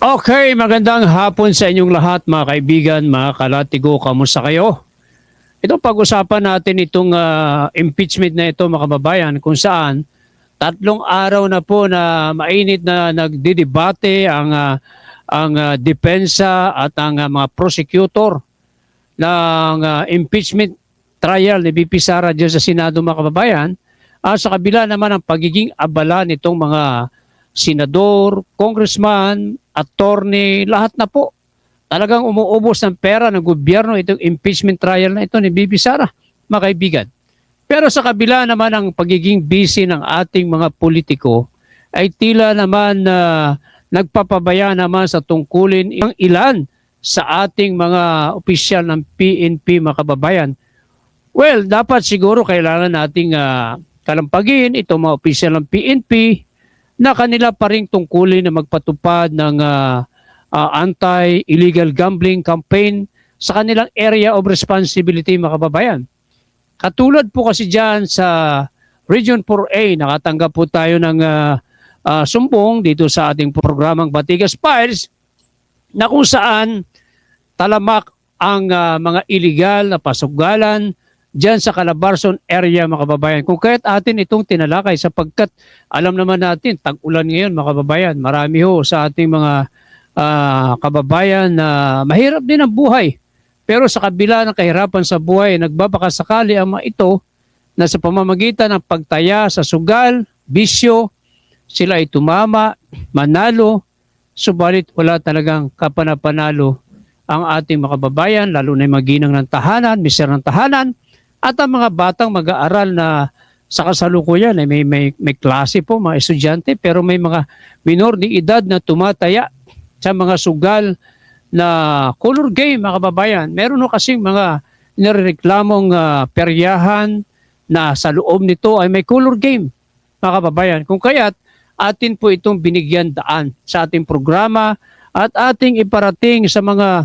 Okay, magandang hapon sa inyong lahat mga kaibigan, mga kalatigo, kamusta kayo? Ito pag-usapan natin itong impeachment na ito mga kababayan kung saan 3 araw na po na mainit na nagdidebate ang depensa at ang mga prosecutor ng impeachment trial ni BP Sara dyan sa Senado mga kababayan. Sa kabila naman ang pagiging abala nitong mga senador, congressman, attorney, lahat na po. Talagang umuubos ng pera ng gobyerno itong impeachment trial na ito ni BP Sara, mga kaibigan. Pero sa kabila naman ang pagiging busy ng ating mga politiko, ay tila naman nagpapabaya naman sa tungkulin ng ilan sa ating mga opisyal ng PNP, mga kababayan. Well, dapat siguro kailangan nating kalampagin itong mga opisyal ng PNP na kanila pa ring tungkulin na magpatupad ng anti-illegal gambling campaign sa kanilang area of responsibility, mga kababayan. Katulad po kasi dyan sa Region 4A, nakatanggap po tayo ng sumbong dito sa ating programang Batigas Files na kung saan talamak ang mga illegal na pasugalan dyan sa Calabarzon area, mga kababayan. Kung kaya't atin itong tinalakay sapagkat alam naman natin, tag-ulan ngayon, mga kababayan. Marami ho sa ating mga kababayan na mahirap din ang buhay. Pero sa kabila ng kahirapan sa buhay, nagbabakasakali ang mga ito na sa pamamagitan ng pagtaya sa sugal, bisyo, sila ay tumama, manalo, subalit wala talagang kapanapanalo ang ating mga kababayan, lalo na yung maginang ng tahanan, mister ng tahanan, at ang mga batang mag-aaral na sa kasalukuyan ay may klase po, mga estudyante, pero may mga minor ni edad na tumataya sa mga sugal na color game, mga kababayan. Meron no kasing mga nirereklamong peryahan na sa loob nito ay may color game, mga kababayan. Kung kaya't atin po itong binigyan daan sa ating programa at ating iparating sa mga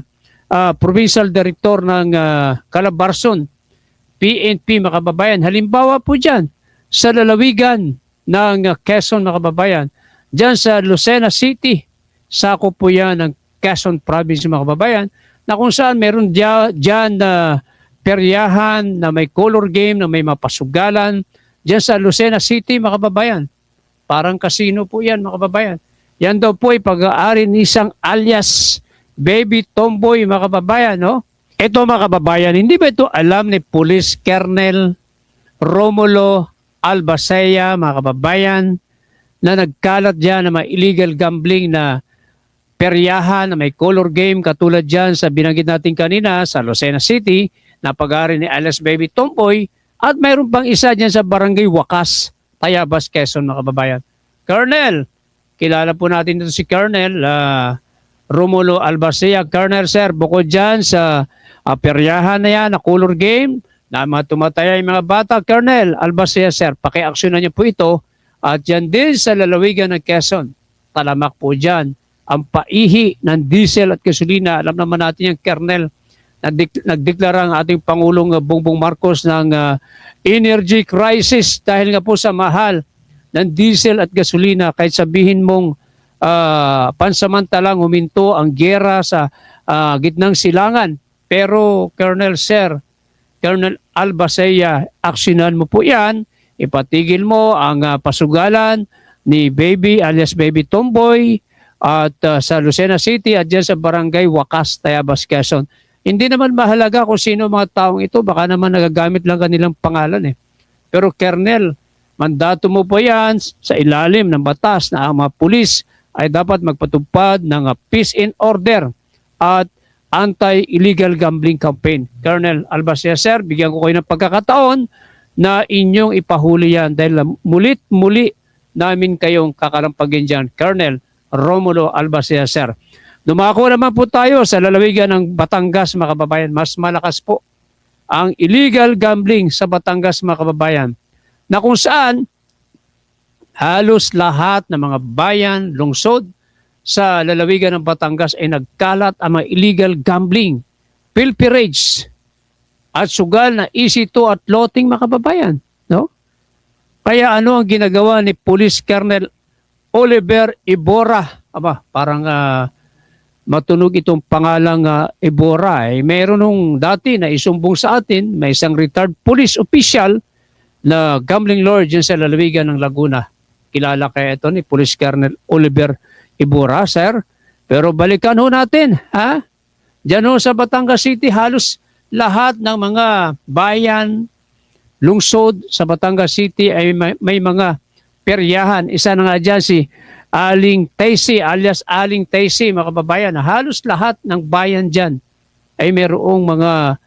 provincial director ng Calabarzon PNP, mga kababayan. Halimbawa po dyan, sa lalawigan ng Quezon, mga kababayan. Dyan sa Lucena City, sakop po yan ng Quezon Province, mga kababayan, na kung saan meron dyan na peryahan, na may color game, na may mapasugalan. Dyan sa Lucena City, mga kababayan. Parang casino po yan, mga kababayan. Yan daw po ay pag-aari ni isang alias Baby Tomboy, mga kababayan, no? Ito, mga kababayan, hindi ba ito alam ni Police Colonel Romulo Albacea, mga kababayan, na nagkalat dyan ng mga illegal gambling na peryahan na may color game katulad dyan sa binanggit natin kanina sa Lucena City na pag-aari ni alias Baby Tomboy at mayroon pang isa dyan sa Barangay Wakas, Tayabas, Quezon, mga kababayan. Colonel, kilala po natin ito si Colonel Romulo Albacea. Colonel, sir, bukod dyan sa peryahan na yan, na color game, na mga tumataya yung mga bata, Colonel Albacea, sir, pakiaksyonan niyo po ito. At yan din sa lalawigan ng Quezon, talamak po dyan ang paihi ng diesel at gasolina. Alam naman natin yung Colonel, nagdeklara ang ating Pangulong Bongbong Marcos ng energy crisis dahil nga po sa mahal ng diesel at gasolina. Kahit sabihin mong pansamantalang huminto ang giyera sa gitnang silangan. Pero Colonel Sir, Colonel Albacea, aksyonan mo po yan, ipatigil mo ang pasugalan ni Baby alias Baby Tomboy at sa Lucena City at dyan sa Barangay Wakas, Tayabas, Quezon. Hindi naman mahalaga kung sino mga taong ito, baka naman nagagamit lang kanilang pangalan eh. Pero Colonel, mandato mo po yan sa ilalim ng batas na ang mga pulis ay dapat magpatupad ng peace and order at anti-illegal gambling campaign. Colonel Albacea, sir, bigyan ko kayo ng pagkakataon na inyong ipahuli yan dahil mulit-muli namin kayong kakalampagin dyan. Colonel Romulo Albacea, sir. Dumako naman po tayo sa lalawigan ng Batangas, mga kababayan. Mas malakas po ang illegal gambling sa Batangas, mga kababayan, na kung saan halos lahat ng mga bayan, lungsod sa lalawigan ng Batangas ay nagkalat ang mga illegal gambling, pilferage, at sugal na EC2 at loting, mga kababayan. No? Kaya ano ang ginagawa ni Police Colonel Oliver Ibora? Aba, parang matunog itong pangalang Ebora. Meron nung dati na isumbong sa atin, may isang retired police official na gambling lord dyan sa lalawigan ng Laguna. Kilala kaya ito ni Police Colonel Oliver Ebora, sir. Pero balikan ho natin, ha? Diyan ho sa Batangas City, halos lahat ng mga bayan, lungsod sa Batangas City ay may mga peryahan. Isa na nga dyan si Aling Taysi, alias Aling Taysi, mga kababayan. Halos lahat ng bayan dyan ay mayroong mga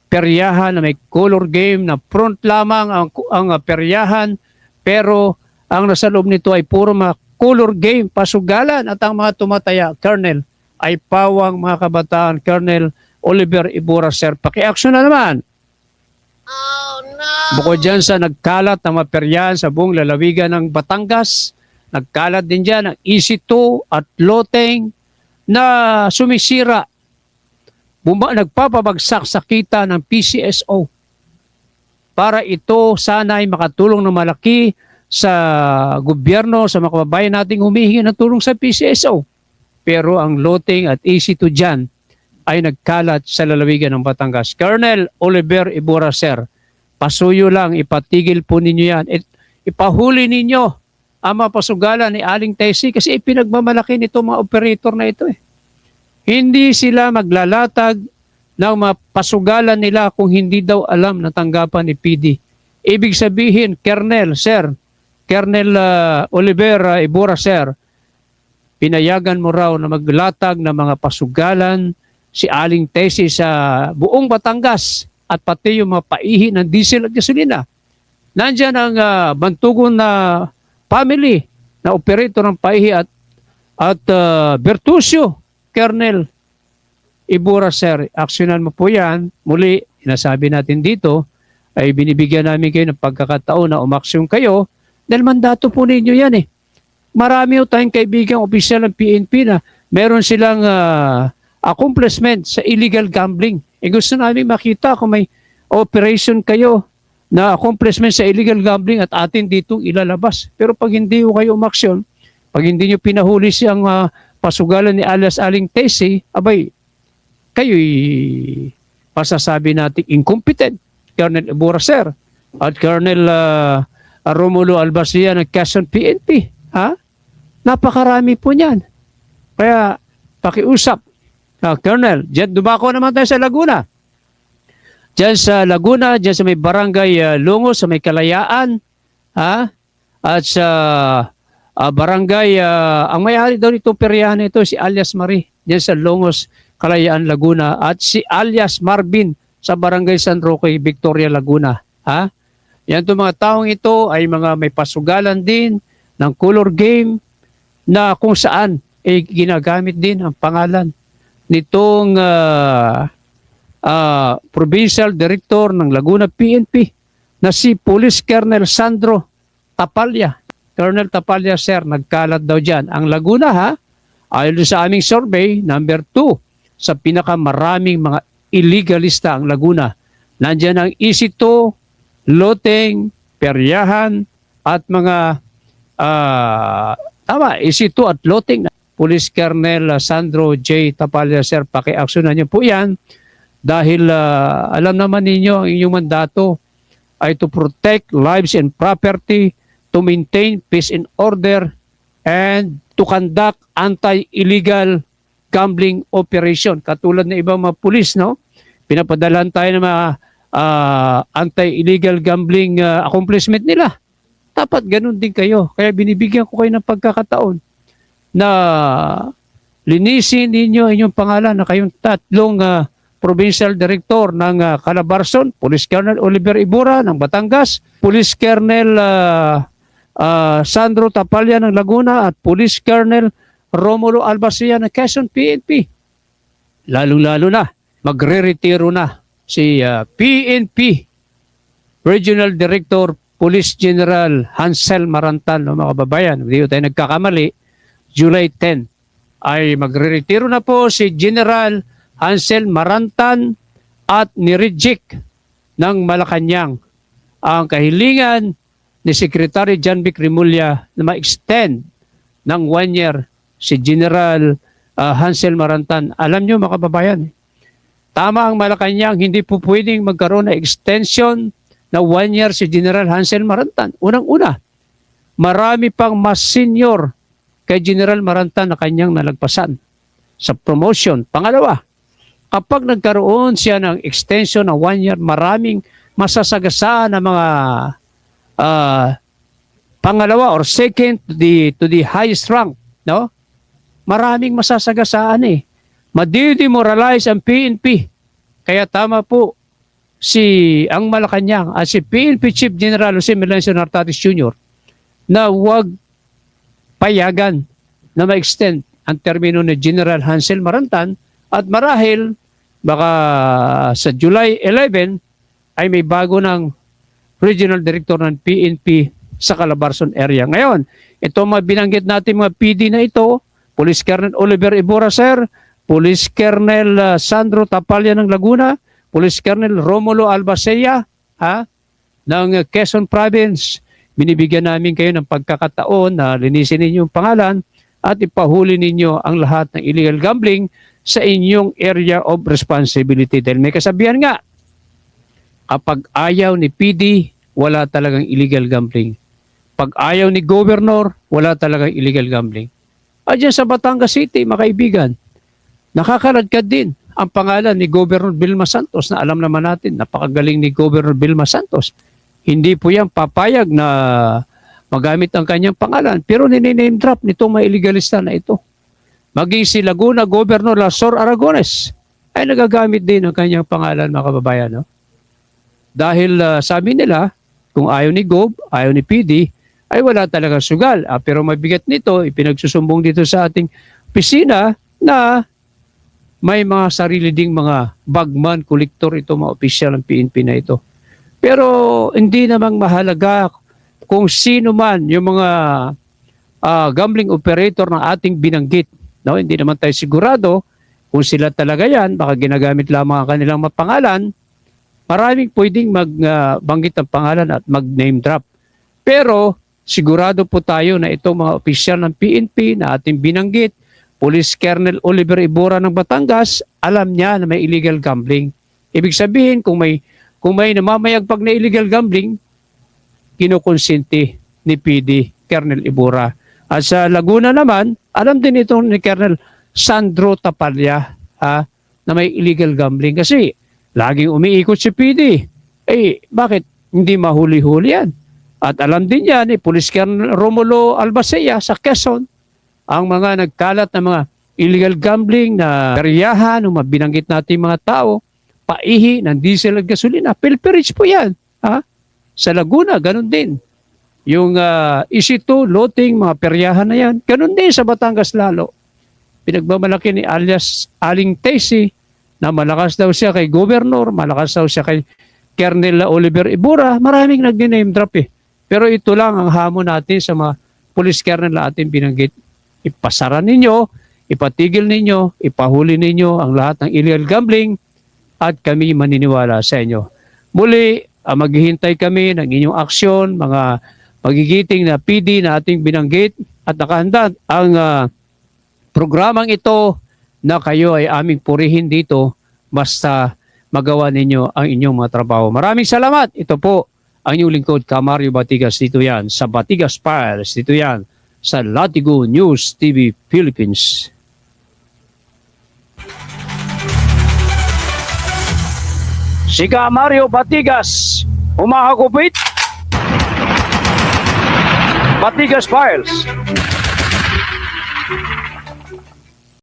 peryahan na may color game na front lamang ang peryahan, pero ang nasa loob nito ay puro mga color game, pasugalan, at ang mga tumataya, Colonel, ay pawang mga kabataan. Colonel Oliver Ebora, sir, paki-action na naman. Oh no! Bukod dyan sa nagkalat ng mga peryahan sa buong lalawigan ng Batangas, nagkalat din dyan ang EC2 at Loteng na sumisira. Nagpapabagsak sa kita ng PCSO. Para ito sana ay makatulong ng malaki sa gobyerno, sa mga kababayan nating humihingi ng tulong sa PCSO. Pero ang Loteng at EC2 dyan ay nagkalat sa lalawigan ng Batangas. Colonel Oliver Ebora, sir, pasuyo lang, ipatigil po ninyo yan. Ipahuli ninyo ang mga pasugalan ni Aling Taysi kasi ipinagmamalaki nito mga operator na ito. Hindi sila maglalatag ng mga pasugalan nila kung hindi daw alam na tanggapan ni PD. Ibig sabihin, Colonel, sir, Colonel Oliver Ebora, sir, pinayagan mo raw na maglatag ng mga pasugalan si Aling Taysi sa buong Batangas at pati yung mga paihi ng diesel at gasolina. Nandiyan ang Bantugon na family na operator ng paihi at Bertusio, Colonel Ebora, sir. Aksyonan mo po yan. Muli, sinasabi natin dito, ay binibigyan namin kayo ng pagkakataon na umaksyon kayo dahil mandato po ninyo yan eh. Marami po tayong kaibigang opisyal ng PNP na meron silang accomplishment sa illegal gambling. Gusto namin makita kung may operation kayo na accomplishment sa illegal gambling at atin ditong ilalabas. Pero pag hindi ko kayo umaksyon, pag hindi nyo pinahuli siyang pasugalan ni alias Aling Taysi, abay, kayo'y pasasabi natin incompetent. Colonel Ebora, sir, at Colonel Romulo Albasia ng Quezon PNP. Ha? Napakarami po niyan. Kaya, pakiusap. Colonel, dyan dumako naman tayo sa Laguna. Dyan sa Laguna, dyan sa may barangay Lungos, sa may Kalayaan, ha? At sa barangay, ang may-ari daw nitong peryahan ito, si alias Marie, dyan sa Lungos, Kalayaan, Laguna, at si alias Marvin sa barangay San Roque, Victoria, Laguna. Ha? Yan itong mga taong ito ay mga may pasugalan din ng color game na kung saan ginagamit din ang pangalan nitong Provincial Director ng Laguna PNP na si Police Colonel Sandro Tapalya. Colonel Tapalya, sir, nagkalat daw dyan. Ang Laguna, ha, ayon sa aming survey, number 2 sa pinakamaraming mga illegalista ang Laguna. Nandiyan ang EC2, Loteng, Peryahan, at mga EC2 at Loteng. Police Colonel Sandro J. Tapalya, sir, paki-aksyonan niyo po yan dahil alam naman ninyo ang inyong mandato ay to protect lives and property, to maintain peace and order, and to conduct anti-illegal gambling operation. Katulad ng ibang mga pulis, no? Pinapadalahan tayo ng mga anti-illegal gambling accomplishment nila. Dapat ganun din kayo. Kaya binibigyan ko kayo ng pagkakataon na linisin ninyo inyong pangalan na kayong tatlong Provincial Director ng Calabarzon, Police Colonel Oliver Ebora ng Batangas, Police Colonel Sandro Tapalya ng Laguna, at Police Colonel Romulo Albasia ng Quezon PNP. Lalo-lalo na, magre-retiro na si PNP Regional Director Police General Hansel Marantan, no, mga kababayan. Hindi tayo nagkakamali, July 10 ay magre-retiro na po si General Hansel Marantan at ni-reject ng Malacanang ang kahilingan ni Secretary John Vic Rimulya na ma-extend ng 1 year si General Hansel Marantan. Alam nyo mga kababayan, tama ang Malacanang, hindi po pwedeng magkaroon ng extension na 1 year si General Hansel Marantan. Unang-una, marami pang mas senior kay General Marantan na kanyang nalagpasan sa promotion. Pangalawa, kapag nagkaroon siya ng extension ng 1 year, maraming masasagasaan na mga pangalawa or second to the highest rank, no? Maraming masasagasaan eh. Madidemoralize ang PNP. Kaya tama po ang Malacanang at si PNP Chief General Jose Melencio Nartatis Jr. na huwag payagan na ma-extend ang termino ni General Hansel Marantan at marahil baka sa July 11 ay may bago ng Regional Director ng PNP sa Calabarzon area. Ngayon, ito mga binanggit natin mga PD na ito, Police Colonel Oliver Ibora, sir, Police Colonel Sandro Tapalya ng Laguna, Police Colonel Romulo Albacea ng Quezon Province. Binibigyan namin kayo ng pagkakataon na linisin ninyo yung pangalan at ipahuli ninyo ang lahat ng illegal gambling sa inyong area of responsibility. Dahil may kasabihan nga, kapag ayaw ni PD, wala talagang illegal gambling. Pag ayaw ni Governor, wala talagang illegal gambling. At dyan sa Batangas City, mga kaibigan, nakakaladkad din ang pangalan ni Governor Vilma Santos na alam naman natin, napakagaling ni Governor Vilma Santos. Hindi po yan papayag na magamit ang kanyang pangalan. Pero nini-name drop nitong mga illegalista na ito. Maging si Laguna Governor Lazor Aragones ay nagagamit din ang kanyang pangalan, mga kababayan. No? Dahil sabi nila, kung ayaw ni Gob, ayaw ni PD, ay wala talagang sugal. Pero mabigat nito, ipinagsusumbong dito sa ating opisina na may mga sarili ding mga bagman, kolektor ito, mga opisyal ng PNP na ito. Pero hindi namang mahalaga kung sino man yung mga gambling operator ng ating binanggit. No? Hindi naman tayo sigurado kung sila talaga yan, baka ginagamit lamang ang kanilang mapangalan. Maraming pwedeng magbanggit ang pangalan at mag-name drop. Pero sigurado po tayo na itong mga opisyal ng PNP na ating binanggit, Police Colonel Oliver Ibora ng Batangas, alam niya na may illegal gambling. Ibig sabihin, kung may namamayagpag na illegal gambling, kinukonsinti ni PD Colonel Ibora. At sa Laguna naman, alam din ito ni Colonel Sandro Tapalya na may illegal gambling. Kasi laging umiikot si PD. Bakit hindi mahuli-huli yan? At alam din yan Police Colonel Romulo Albacea sa Quezon, ang mga nagkalat na mga illegal gambling na kariyahan, o mabinanggit natin mga tao, paihi ng diesel at gasolina. Pilperich po yan. Sa Laguna, ganun din. Yung Isito, Loting, mga peryahan na yan, ganun din sa Batangas lalo. Pinagmamalaki ni alias Aling Tesi na malakas daw siya kay Governor, malakas daw siya kay Colonel Oliver Ibora, maraming nag-name drop Pero ito lang ang hamon natin sa mga police colonel na ating binanggit. Ipasara ninyo, ipatigil ninyo, ipahuli ninyo ang lahat ng illegal gambling at kami maniniwala sa inyo. Muli, maghihintay kami ng inyong aksyon, mga magigiting na PD na ating binanggit at nakahanda ang programang ito na kayo ay aming purihin dito basta magawa ninyo ang inyong mga trabaho. Maraming salamat. Ito po ang inyong lingkod, Camario Batigas. Dito yan sa Batigas Files. Dito yan sa Latigo News TV Philippines. Si Camario Batigas, umahagupit. Batigas Files.